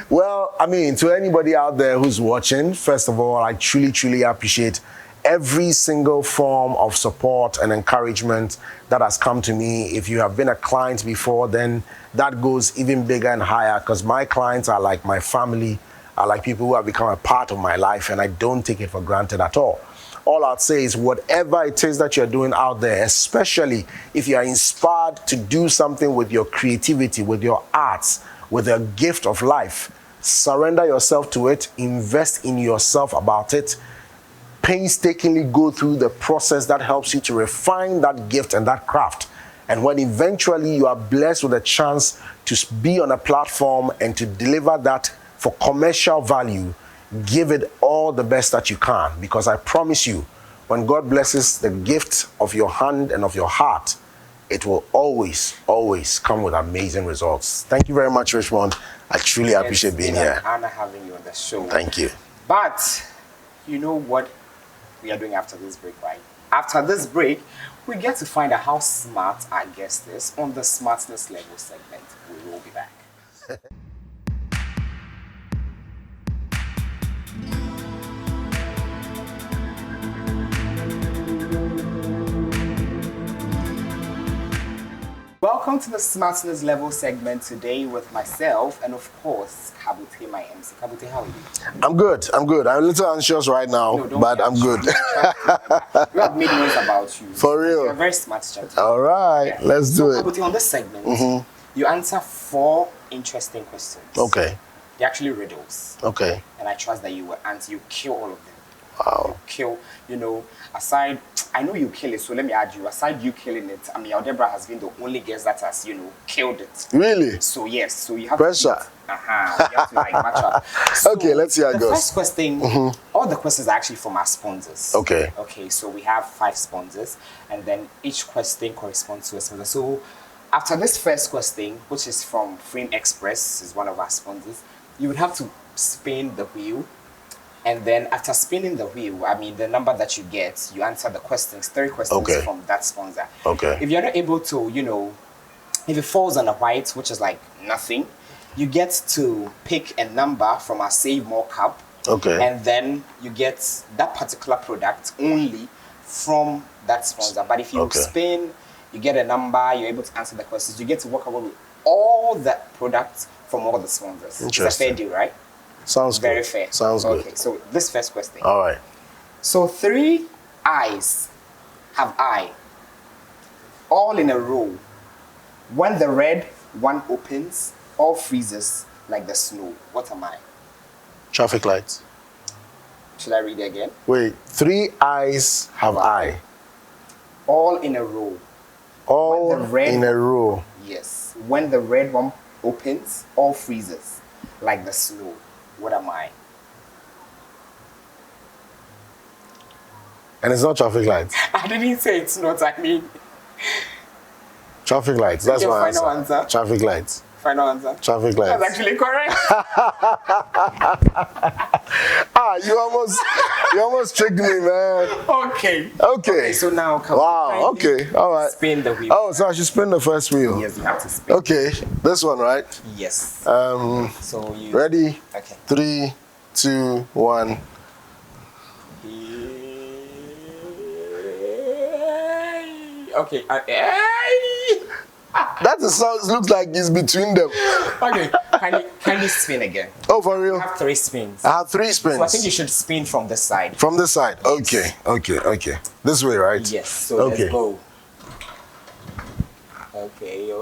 [SPEAKER 2] Well, to anybody out there who's watching, first of all, I truly appreciate every single form of support and encouragement that has come to me. If you have been a client before, then that goes even bigger and higher because my clients are like my family, are like people who have become a part of my life, and I don't take it for granted at all. All I'd say is whatever it is that you're doing out there, especially if you are inspired to do something with your creativity, with your arts, with a gift of life, surrender yourself to it, invest in yourself about it, painstakingly go through the process that helps you to refine that gift and that craft. And when eventually you are blessed with a chance to be on a platform and to deliver that for commercial value, give it all the best that you can, because I promise you, when God blesses the gift of your hand and of your heart, it will always come with amazing results. Thank you very much, Richmond. I truly appreciate being here.
[SPEAKER 1] It's an honor having you on the show.
[SPEAKER 2] Thank you.
[SPEAKER 1] But you know what we are doing after this break, right? After this break, we get to find out how smart our guest is on the Smartness Level segment. We will be back. welcome to the Smartness Level segment today with myself and of course Kabutey, my MC. Kabutey, how are you?
[SPEAKER 2] I'm good. I'm a little anxious right now,
[SPEAKER 1] No, don't
[SPEAKER 2] but
[SPEAKER 1] be
[SPEAKER 2] I'm good.
[SPEAKER 1] You have made noise about you.
[SPEAKER 2] For real?
[SPEAKER 1] You're a very smart gentleman.
[SPEAKER 2] All right,
[SPEAKER 1] Yeah.
[SPEAKER 2] let's do it.
[SPEAKER 1] Kabutey, on this segment, you answer 4 interesting questions.
[SPEAKER 2] Okay.
[SPEAKER 1] They're actually riddles.
[SPEAKER 2] Okay.
[SPEAKER 1] And I trust that you will answer. You kill all of them.
[SPEAKER 2] Wow.
[SPEAKER 1] You kill, aside, I know you kill it, so let me add you. Aside you killing it, I mean, Aldebra has been the only guest that has, killed it.
[SPEAKER 2] Really?
[SPEAKER 1] So, yes, so you have
[SPEAKER 2] Pressure.
[SPEAKER 1] to. You have to, like, match up. So,
[SPEAKER 2] Okay, let's see how it
[SPEAKER 1] the
[SPEAKER 2] goes.
[SPEAKER 1] first question, all the questions are actually from our sponsors.
[SPEAKER 2] Okay.
[SPEAKER 1] Okay, so we have 5 sponsors, and then each question corresponds to a sponsor. So, after this first question, which is from Frame Express, is one of our sponsors, you would have to spin the wheel. And then after spinning the wheel, I mean, the number that you get, you answer the questions, 3 questions from that sponsor.
[SPEAKER 2] Okay.
[SPEAKER 1] If you're not able to, if it falls on a white, which is like nothing, you get to pick a number from our Save More Cup.
[SPEAKER 2] Okay.
[SPEAKER 1] And then you get that particular product only from that sponsor. But if you spin, you get a number, you're able to answer the questions, you get to walk away with all the products from all the sponsors. It's a fair deal, right?
[SPEAKER 2] Sounds
[SPEAKER 1] Very
[SPEAKER 2] good.
[SPEAKER 1] fair.
[SPEAKER 2] Sounds good.
[SPEAKER 1] Okay, so this first question.
[SPEAKER 2] All right.
[SPEAKER 1] So 3 eyes have eye, all in a row. When the red one opens, all freezes like the snow. What am I?
[SPEAKER 2] Traffic lights.
[SPEAKER 1] Should I read it again?
[SPEAKER 2] Wait, 3 eyes have eye.
[SPEAKER 1] All in a row.
[SPEAKER 2] All
[SPEAKER 1] When the red-
[SPEAKER 2] in a row.
[SPEAKER 1] Yes. When the red one opens, all freezes like the snow. What am I?
[SPEAKER 2] And it's not traffic lights.
[SPEAKER 1] I didn't say it's not. I mean,
[SPEAKER 2] Traffic lights. That's
[SPEAKER 1] Your
[SPEAKER 2] my
[SPEAKER 1] final
[SPEAKER 2] answer.
[SPEAKER 1] answer?
[SPEAKER 2] Traffic lights.
[SPEAKER 1] final answer.
[SPEAKER 2] Traffic lights.
[SPEAKER 1] That's actually correct.
[SPEAKER 2] You almost tricked me, man.
[SPEAKER 1] Okay. So now,
[SPEAKER 2] wow. Okay. All right.
[SPEAKER 1] Spin the wheel.
[SPEAKER 2] Oh, so I should spin the first wheel.
[SPEAKER 1] Yes, you have to spin.
[SPEAKER 2] Okay. This one, right?
[SPEAKER 1] Yes. So you
[SPEAKER 2] Ready?
[SPEAKER 1] Okay.
[SPEAKER 2] 3, 2, 1.
[SPEAKER 1] Okay.
[SPEAKER 2] That looks like it's between them.
[SPEAKER 1] Okay. Can you spin again?
[SPEAKER 2] Oh, for real?
[SPEAKER 1] You have 3 spins.
[SPEAKER 2] I have 3 spins.
[SPEAKER 1] So I think you should spin from this side.
[SPEAKER 2] From this side. Okay. This way, right?
[SPEAKER 1] Yes. So let's go. Okay.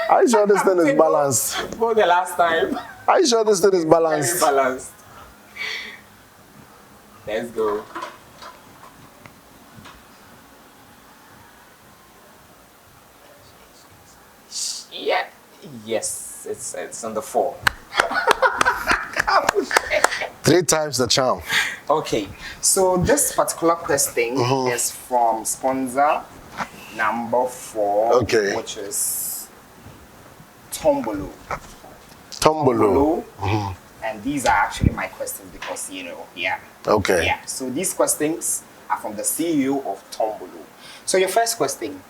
[SPEAKER 2] Are you sure this thing is balanced?
[SPEAKER 1] For the last time.
[SPEAKER 2] Are you sure this thing is balanced?
[SPEAKER 1] Very balanced. Let's go. Yeah. Yes. It's on the 4.
[SPEAKER 2] 3 times the charm.
[SPEAKER 1] Okay, so this particular question is from sponsor number 4,
[SPEAKER 2] Okay.
[SPEAKER 1] which is Tombolo.
[SPEAKER 2] Tombolo.
[SPEAKER 1] And these are actually my questions because,
[SPEAKER 2] Okay.
[SPEAKER 1] Yeah, so these questions are from the CEO of Tombolo. So your first question,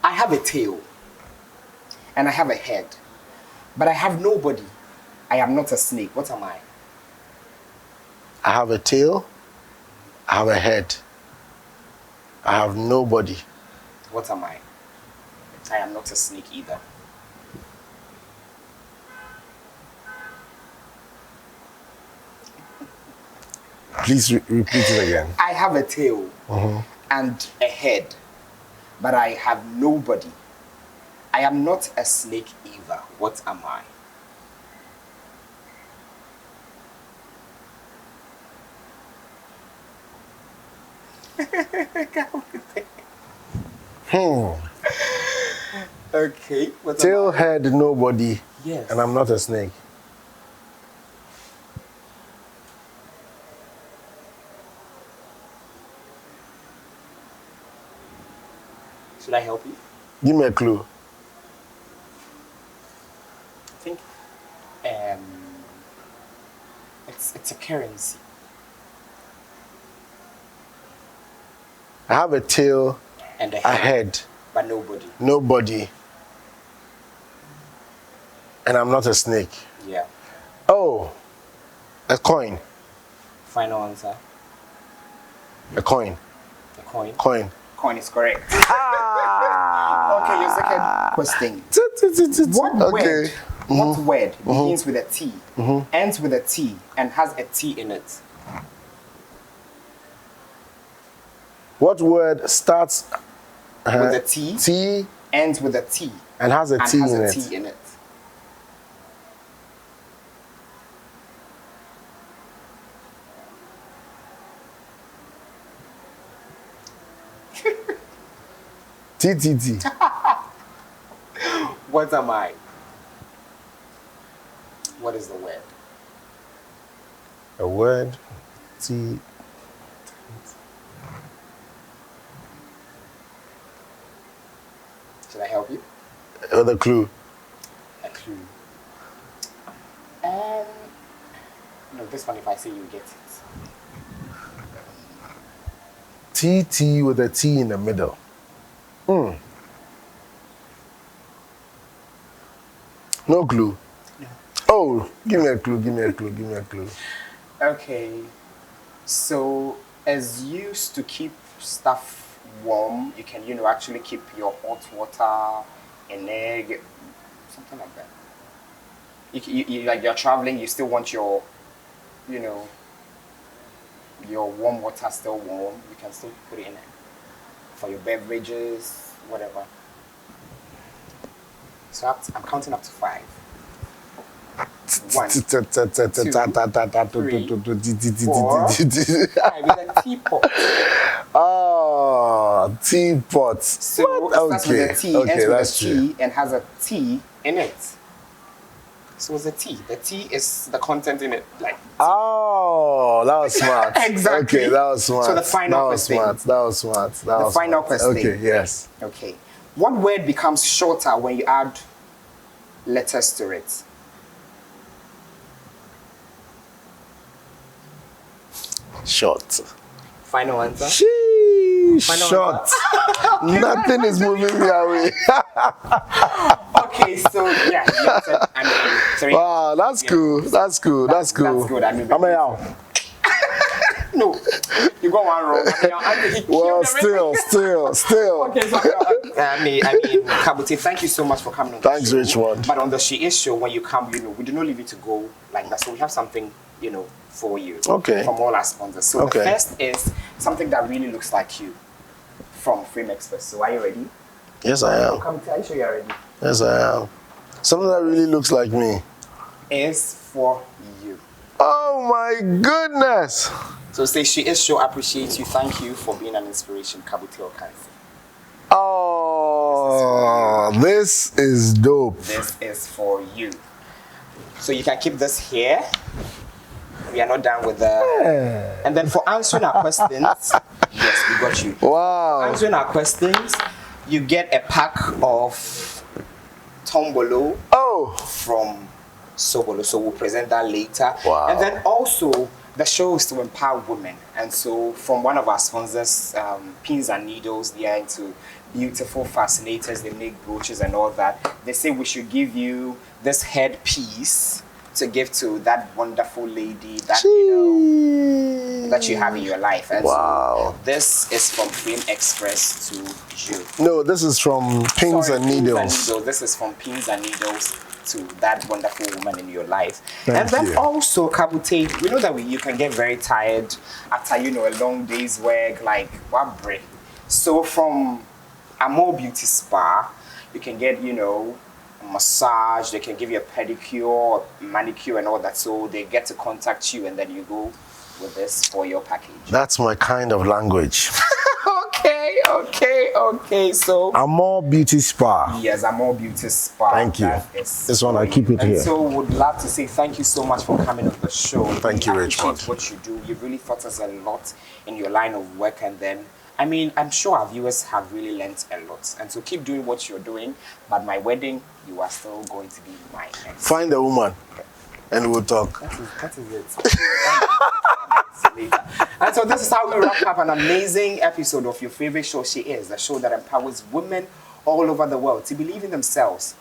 [SPEAKER 1] I have a tail and I have a head, but I have no body. I am not a snake. What am I?
[SPEAKER 2] I have a tail. I have a head. I have no body.
[SPEAKER 1] What am I? I am not a snake either.
[SPEAKER 2] Please repeat it again.
[SPEAKER 1] I have a tail and a head, but I have no body. I am not a snake either. What am I? Okay.
[SPEAKER 2] Tail, head, no body.
[SPEAKER 1] Yes.
[SPEAKER 2] And I'm not a snake.
[SPEAKER 1] Should I help you?
[SPEAKER 2] Give me a clue.
[SPEAKER 1] I think it's a currency.
[SPEAKER 2] I have a tail,
[SPEAKER 1] And
[SPEAKER 2] a head,
[SPEAKER 1] but nobody.
[SPEAKER 2] no body. And I'm not a snake.
[SPEAKER 1] Yeah.
[SPEAKER 2] Oh, a coin.
[SPEAKER 1] Final answer.
[SPEAKER 2] A coin.
[SPEAKER 1] A Coin.
[SPEAKER 2] Coin.
[SPEAKER 1] Coin is correct.
[SPEAKER 2] Ah.
[SPEAKER 1] Okay, your second question. What word begins with a T, ends with a T, and has a T in it?
[SPEAKER 2] What word starts
[SPEAKER 1] With a T,
[SPEAKER 2] T
[SPEAKER 1] ends with a T,
[SPEAKER 2] and has a
[SPEAKER 1] and
[SPEAKER 2] T
[SPEAKER 1] has
[SPEAKER 2] in
[SPEAKER 1] a
[SPEAKER 2] it?
[SPEAKER 1] T in it?
[SPEAKER 2] T.
[SPEAKER 1] What am I? What is the word?
[SPEAKER 2] A word. T.
[SPEAKER 1] Should I help you?
[SPEAKER 2] The clue.
[SPEAKER 1] A clue. No, this one, if I say you get it.
[SPEAKER 2] T with a T in the middle. No clue.
[SPEAKER 1] No.
[SPEAKER 2] Oh, give me a clue.
[SPEAKER 1] Okay. So, as used to keep stuff warm, you can, actually keep your hot water, an egg, something like that. You like you're traveling, you still want your, your warm water still warm. You can still put it in it for your beverages, whatever. So I'm counting up to 5. 1, 2, 3, 4, 5 with a teapot.
[SPEAKER 2] Oh, teapot.
[SPEAKER 1] So it starts with a T, ends with a T, and has a T in it. So it's a T. The T is the content in it, like.
[SPEAKER 2] Oh, that was smart.
[SPEAKER 1] Exactly.
[SPEAKER 2] Okay, that was smart.
[SPEAKER 1] So the final question.
[SPEAKER 2] That was smart.
[SPEAKER 1] The final question.
[SPEAKER 2] Okay, yes.
[SPEAKER 1] Okay. What word becomes shorter when you add letters to it?
[SPEAKER 2] Short.
[SPEAKER 1] Final answer? Final
[SPEAKER 2] Short. Nothing is moving me away.
[SPEAKER 1] Okay, so yeah, you answered, sorry.
[SPEAKER 2] Wow, that's cool. That's cool. That's
[SPEAKER 1] good.
[SPEAKER 2] How many out?
[SPEAKER 1] No, you got one wrong.
[SPEAKER 2] Well, still.
[SPEAKER 1] Okay, so I mean, Kabutey, thank you so much for coming on.
[SPEAKER 2] Thanks,
[SPEAKER 1] the show.
[SPEAKER 2] Richmond.
[SPEAKER 1] But on the She Is show, when you come, we do not leave you to go like that. So we have something, for you.
[SPEAKER 2] Okay.
[SPEAKER 1] From all our sponsors. So
[SPEAKER 2] Okay.
[SPEAKER 1] the first is something that really looks like you from Frame Express. So are you ready?
[SPEAKER 2] Yes, I am.
[SPEAKER 1] Kabutey, are you sure you're ready?
[SPEAKER 2] Yes, I am. Something that really looks like me.
[SPEAKER 1] Is for you.
[SPEAKER 2] Oh my goodness.
[SPEAKER 1] So say She Is show appreciates you. Thank you for being an inspiration, Kabutey Ocansey.
[SPEAKER 2] Oh, this is dope.
[SPEAKER 1] This is for you. So you can keep this here. We are not done with the. And then for answering our questions, yes, we got you.
[SPEAKER 2] Wow.
[SPEAKER 1] Answering our questions, you get a pack of Tombolo from Sobolo. So we'll present that later.
[SPEAKER 2] Wow.
[SPEAKER 1] And then also, the show is to empower women. And so from one of our sponsors, Pins and Needles, they are into beautiful fascinators. They make brooches and all that. They say we should give you this headpiece to give to that wonderful lady that that you have in your life. And
[SPEAKER 2] wow.
[SPEAKER 1] so this is from Frame Express to you.
[SPEAKER 2] No, this is from Pins and Needles.
[SPEAKER 1] This is from Pins and Needles to that wonderful woman in your life.
[SPEAKER 2] Thank
[SPEAKER 1] and then
[SPEAKER 2] you.
[SPEAKER 1] also, Kabutey, we know that you can get very tired after, a long day's work, like what break. So from Amore Beauty Spa, you can get, a massage, they can give you a pedicure, manicure and all that. So they get to contact you and then you go with this for your package.
[SPEAKER 2] That's my kind of language.
[SPEAKER 1] Okay. So
[SPEAKER 2] Amore Beauty Spa.
[SPEAKER 1] Yes, Amore Beauty Spa.
[SPEAKER 2] Thank you. This one, I keep it
[SPEAKER 1] and
[SPEAKER 2] here.
[SPEAKER 1] So would love to say thank you so much for coming on the show.
[SPEAKER 2] Thank you,
[SPEAKER 1] I
[SPEAKER 2] Richmond.
[SPEAKER 1] appreciate what you do. You really taught us a lot in your line of work, and then I'm sure our viewers have really learnt a lot. And so keep doing what you're doing. But my wedding, you are still going to be my next.
[SPEAKER 2] Find a woman and we'll talk.
[SPEAKER 1] That is it. Later. And so this is how we wrap up an amazing episode of your favorite show, She Is, the show that empowers women all over the world to believe in themselves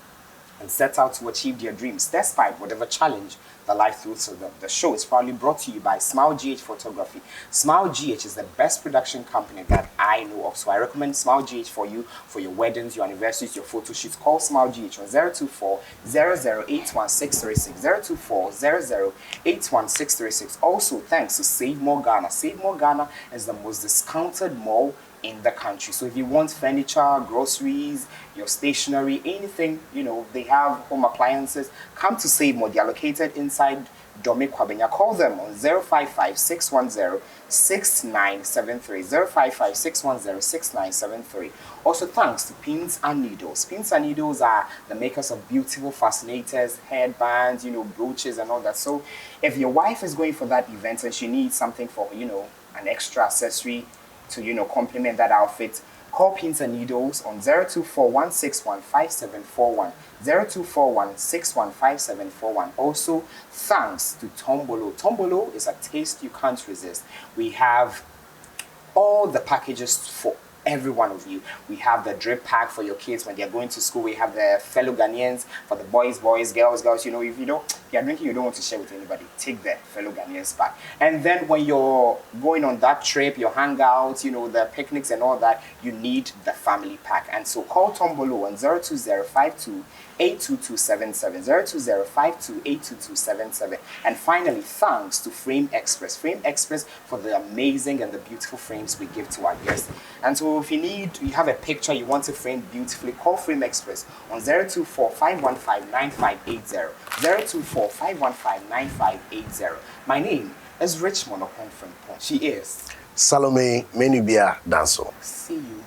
[SPEAKER 1] and set out to achieve their dreams despite whatever challenge the life throws to them. The show is proudly brought to you by Smile GH Photography. Smile GH is the best production company that I know of, so I recommend Smile GH for you for your weddings, your anniversaries, your photo shoots. Call Smile GH on 024 0081636 024 0081636. Also, thanks to Save More Ghana. Save More Ghana is the most discounted mall in the country. So if you want furniture, groceries, your stationery, anything, you know, they have home appliances, come to Save More. They are located inside Dome Kwabenya. Call them on 055 610 6973 055 610 6973. Also, thanks to Pins and Needles. Pins and Needles are the makers of beautiful fascinators, headbands, you know, brooches and all that. So if your wife is going for that event and she needs something for, you know, an extra accessory to, you know, complement that outfit, call Pins and Needles on 02416157741 02416157741. Also, thanks to Tombolo. Tombolo is a taste you can't resist. We have all the packages for every one of you. We have the drip pack for your kids when they're going to school. We have the fellow Ghanaians for the boys, girls. You know, if you're drinking, you don't want to share with anybody, take the fellow Ghanaians pack. And then when you're going on that trip, your hangouts, you know, the picnics and all that, you need the family pack. And so call Tombolo on 02052 82277 02052 82277. And finally, thanks to Frame Express for the amazing and the beautiful frames we give to our guests. And so if you have a picture you want to frame beautifully, call Frame Express on 024 515 9580 024 515 9580. My name is Richmond Okonfrempong. She is
[SPEAKER 2] Salome Menubia Danso.
[SPEAKER 1] See you